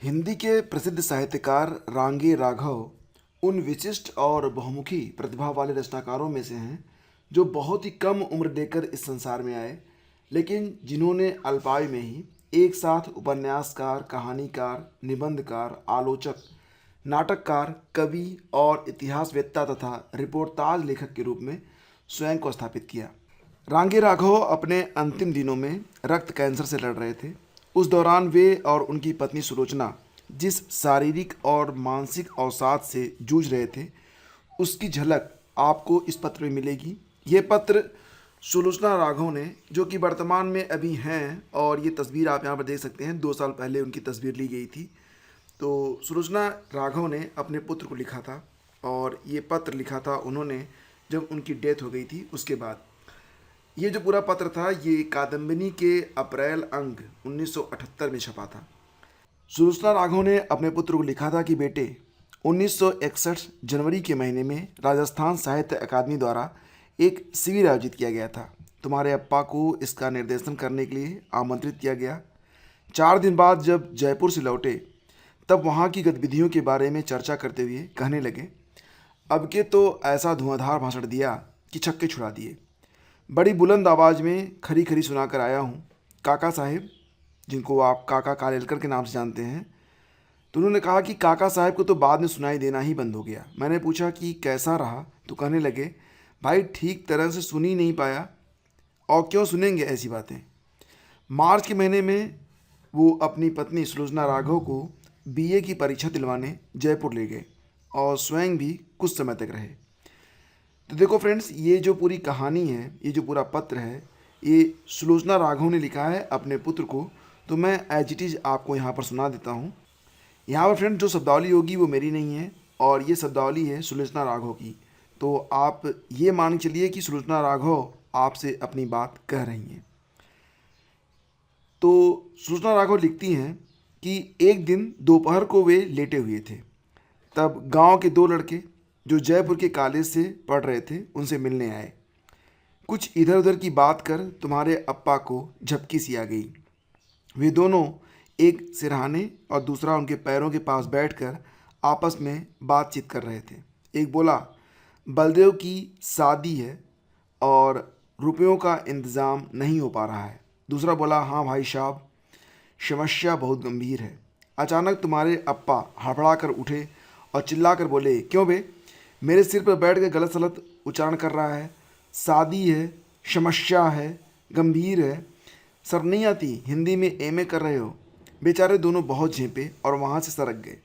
हिंदी के प्रसिद्ध साहित्यकार रांगे राघव उन विशिष्ट और बहुमुखी प्रतिभा वाले रचनाकारों में से हैं जो बहुत ही कम उम्र देकर इस संसार में आए, लेकिन जिन्होंने अल्पायु में ही एक साथ उपन्यासकार, कहानीकार, निबंधकार, आलोचक, नाटककार, कवि और इतिहासवेत्ता तथा रिपोर्टाज लेखक के रूप में स्वयं को स्थापित किया। रांगे राघव अपने अंतिम दिनों में रक्त कैंसर से लड़ रहे थे। उस दौरान वे और उनकी पत्नी सुलोचना जिस शारीरिक और मानसिक अवसाद से जूझ रहे थे, उसकी झलक आपको इस पत्र में मिलेगी। ये पत्र सुलोचना राघव ने, जो कि वर्तमान में अभी हैं, और ये तस्वीर आप यहाँ पर देख सकते हैं, 2 साल पहले उनकी तस्वीर ली गई थी। तो सुलोचना राघव ने अपने पुत्र को लिखा था, और ये पत्र लिखा था उन्होंने जब उनकी डेथ हो गई थी उसके बाद। ये जो पूरा पत्र था ये कादम्बिनी के अप्रैल अंक 1978 में छपा था। सुलोचना राघव ने अपने पुत्र को लिखा था कि बेटे, 1961 जनवरी के महीने में राजस्थान साहित्य अकादमी द्वारा एक शिविर आयोजित किया गया था। तुम्हारे अप्पा को इसका निर्देशन करने के लिए आमंत्रित किया गया। 4 दिन बाद जब जयपुर से लौटे तब वहाँ की गतिविधियों के बारे में चर्चा करते हुए कहने लगे, अब के तो ऐसा धुआंधार भाषण दिया कि छक्के छुड़ा दिए। बड़ी बुलंद आवाज़ में खरी खरी सुनाकर आया हूँ काका साहेब, जिनको आप काका कालेलकर के नाम से जानते हैं। तो उन्होंने कहा कि काका साहब को तो बाद में सुनाई देना ही बंद हो गया। मैंने पूछा कि कैसा रहा, तो कहने लगे, भाई ठीक तरह से सुन ही नहीं पाया, और क्यों सुनेंगे ऐसी बातें। मार्च के महीने में वो अपनी पत्नी सुलोचना राघव को बीए की परीक्षा दिलवाने जयपुर ले गए और स्वयं भी कुछ समय तक रहे। तो देखो फ्रेंड्स, ये जो पूरी कहानी है, ये जो पूरा पत्र है, ये सुलोचना राघव ने लिखा है अपने पुत्र को। तो मैं एज इट इज़ आपको यहाँ पर सुना देता हूँ। यहाँ पर फ्रेंड्स जो शब्दावली होगी वो मेरी नहीं है, और ये शब्दावली है सुलोचना राघव की। तो आप ये मान के चलिए कि सुलोचना राघव आपसे अपनी बात कह रही हैं। तो सुलोचना राघव लिखती हैं कि एक दिन दोपहर को वे लेटे हुए थे, तब गांव के 2 लड़के जो जयपुर के कॉलेज से पढ़ रहे थे उनसे मिलने आए। कुछ इधर उधर की बात कर तुम्हारे अप्पा को झपकी सी आ गई। वे दोनों एक सिरहाने और दूसरा उनके पैरों के पास बैठकर आपस में बातचीत कर रहे थे। एक बोला, बलदेव की शादी है और रुपयों का इंतज़ाम नहीं हो पा रहा है। दूसरा बोला, हाँ भाई साहब, समस्या बहुत गंभीर है। अचानक तुम्हारे अप्पा हड़बड़ा कर उठे और चिल्ला कर बोले, क्यों बे, मेरे सिर पर बैठ कर गलत सलत उच्चारण कर रहा है। शादी है, समस्या है, गंभीर है, सर नहीं आती, हिंदी में एमए कर रहे हो। बेचारे दोनों बहुत झेंपे और वहाँ से सरक गए।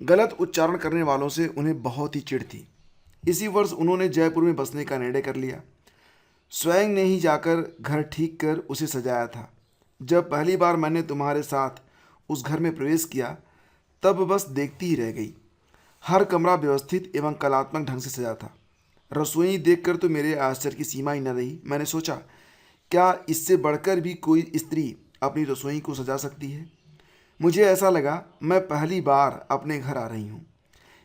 गलत उच्चारण करने वालों से उन्हें बहुत ही चिढ़ थी। इसी वर्ष उन्होंने जयपुर में बसने का निर्णय कर लिया। स्वयं ने ही जाकर घर ठीक कर उसे सजाया था। जब पहली बार मैंने तुम्हारे साथ उस घर में प्रवेश किया तब बस देखती ही रह गई। हर कमरा व्यवस्थित एवं कलात्मक ढंग से सजा था। रसोई देखकर तो मेरे आश्चर्य की सीमा ही न रही। मैंने सोचा, क्या इससे बढ़कर भी कोई स्त्री अपनी रसोई को सजा सकती है। मुझे ऐसा लगा मैं पहली बार अपने घर आ रही हूँ।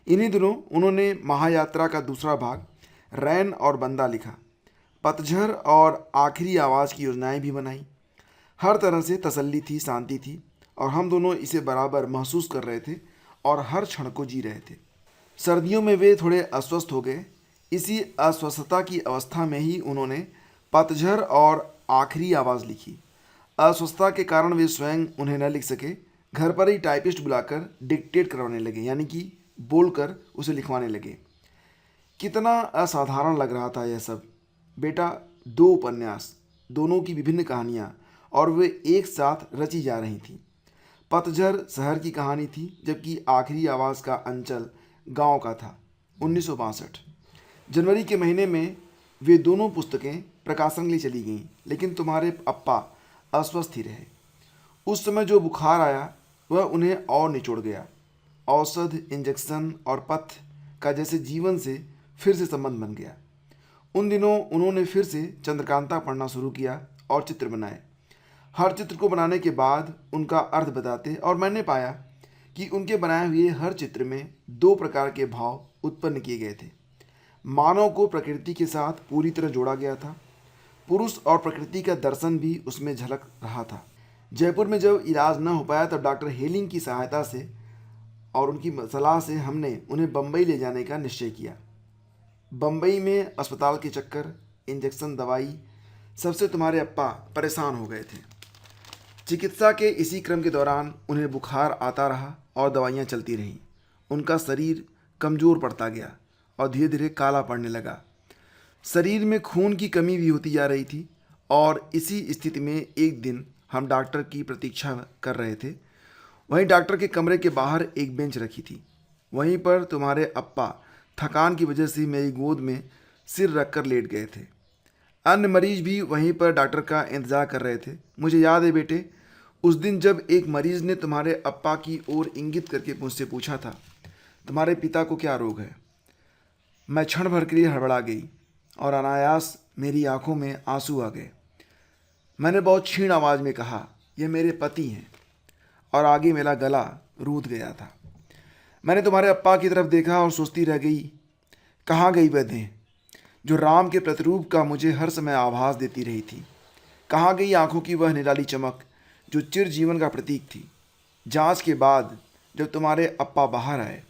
इन्हीं दिनों उन्होंने महायात्रा का दूसरा भाग रैन और बंदा लिखा। पतझड़ और आखिरी आवाज़ की योजनाएं भी बनाई। हर तरह से तसल्ली थी, शांति थी, और हम दोनों इसे बराबर महसूस कर रहे थे और हर क्षण को जी रहे थे। सर्दियों में वे थोड़े अस्वस्थ हो गए। इसी अस्वस्थता की अवस्था में ही उन्होंने पतझड़ और आखिरी आवाज़ लिखी। अस्वस्थता के कारण वे स्वयं उन्हें न लिख सके। घर पर ही टाइपिस्ट बुलाकर डिक्टेट करवाने लगे, यानी कि बोलकर उसे लिखवाने लगे। कितना असाधारण लग रहा था यह सब। बेटा, 2 उपन्यास, दोनों की विभिन्न कहानियाँ, और वे एक साथ रची जा रही थीं। पतझड़ शहर की कहानी थी, जबकि आखिरी आवाज़ का अंचल गांव का था। 1962 जनवरी के महीने में वे दोनों पुस्तकें प्रकाशन के लिए चली गईं, लेकिन तुम्हारे अप्पा अस्वस्थ ही रहे। उस समय जो बुखार आया वह उन्हें और निचोड़ गया। औषध, इंजेक्शन और पथ्य का जैसे जीवन से फिर से संबंध बन गया। उन दिनों उन्होंने फिर से चंद्रकांता पढ़ना शुरू किया और चित्र बनाए। हर चित्र को बनाने के बाद उनका अर्थ बताते, और मैंने पाया कि उनके बनाए हुए हर चित्र में 2 प्रकार के भाव उत्पन्न किए गए थे। मानव को प्रकृति के साथ पूरी तरह जोड़ा गया था। पुरुष और प्रकृति का दर्शन भी उसमें झलक रहा था। जयपुर में जब इलाज न हो पाया तब डॉक्टर हेलिंग की सहायता से और उनकी सलाह से हमने उन्हें बम्बई ले जाने का निश्चय किया। बम्बई में अस्पताल के चक्कर, इंजेक्शन, दवाई, सबसे तुम्हारे अप्पा परेशान हो गए थे। चिकित्सा के इसी क्रम के दौरान उन्हें बुखार आता रहा और दवाइयाँ चलती रहीं। उनका शरीर कमज़ोर पड़ता गया और धीरे धीरे काला पड़ने लगा। शरीर में खून की कमी भी होती जा रही थी। और इसी स्थिति में एक दिन हम डॉक्टर की प्रतीक्षा कर रहे थे। वहीं डॉक्टर के कमरे के बाहर एक बेंच रखी थी। वहीं पर तुम्हारे अप्पा थकान की वजह से मेरी गोद में सिर रखकर लेट गए थे। अन्य मरीज भी वहीं पर डॉक्टर का इंतज़ार कर रहे थे। मुझे याद है बेटे, उस दिन जब एक मरीज़ ने तुम्हारे अप्पा की ओर इंगित करके मुझसे पूछा था, तुम्हारे पिता को क्या रोग है। मैं क्षण भर के लिए हड़बड़ा गई और अनायास मेरी आंखों में आंसू आ गए। मैंने बहुत क्षीण आवाज़ में कहा, यह मेरे पति हैं, और आगे मेरा गला रूठ गया था। मैंने तुम्हारे अप्पा की तरफ देखा और सोचती रह गई, कहाँ गई वह देह जो राम के प्रतिरूप का मुझे हर समय आभास देती रही थी। कहाँ गई आंखों की वह निराली चमक जो चिर जीवन का प्रतीक थी। जांच के बाद जब तुम्हारे अप्पा बाहर आए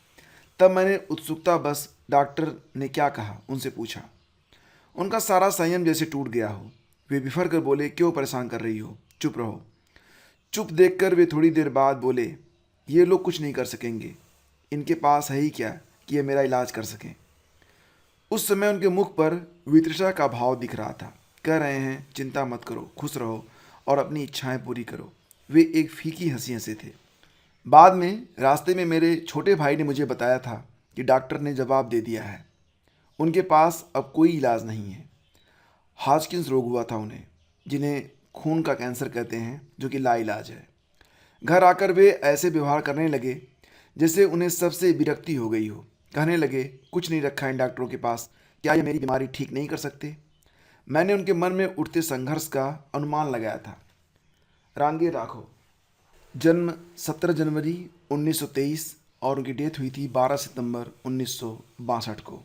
तब मैंने उत्सुकता बस डॉक्टर ने क्या कहा उनसे पूछा। उनका सारा संयम जैसे टूट गया हो। वे बिफर कर बोले, क्यों परेशान कर रही हो, चुप रहो। चुप देखकर वे थोड़ी देर बाद बोले, ये लोग कुछ नहीं कर सकेंगे, इनके पास है ही क्या कि ये मेरा इलाज कर सकें। उस समय उनके मुख पर वितृषा का भाव दिख रहा था। कह रहे हैं, चिंता मत करो, खुश रहो और अपनी इच्छाएं पूरी करो। वे एक फीकी हंसी हंसे थे। बाद में रास्ते में मेरे छोटे भाई ने मुझे बताया था कि डॉक्टर ने जवाब दे दिया है, उनके पास अब कोई इलाज नहीं है। हॉजकिंस रोग हुआ था उन्हें, जिन्हें खून का कैंसर कहते हैं, जो कि लाइलाज है। घर आकर वे ऐसे व्यवहार करने लगे जैसे उन्हें सबसे विरक्ति हो गई हो। कहने लगे, कुछ नहीं रखा इन डॉक्टरों के पास, क्या ये मेरी बीमारी ठीक नहीं कर सकते। मैंने उनके मन में उठते संघर्ष का अनुमान लगाया था। रांगे राघव, जन्म 17 जनवरी 1923 और उनकी डेथ हुई थी 12 सितंबर 1962 को।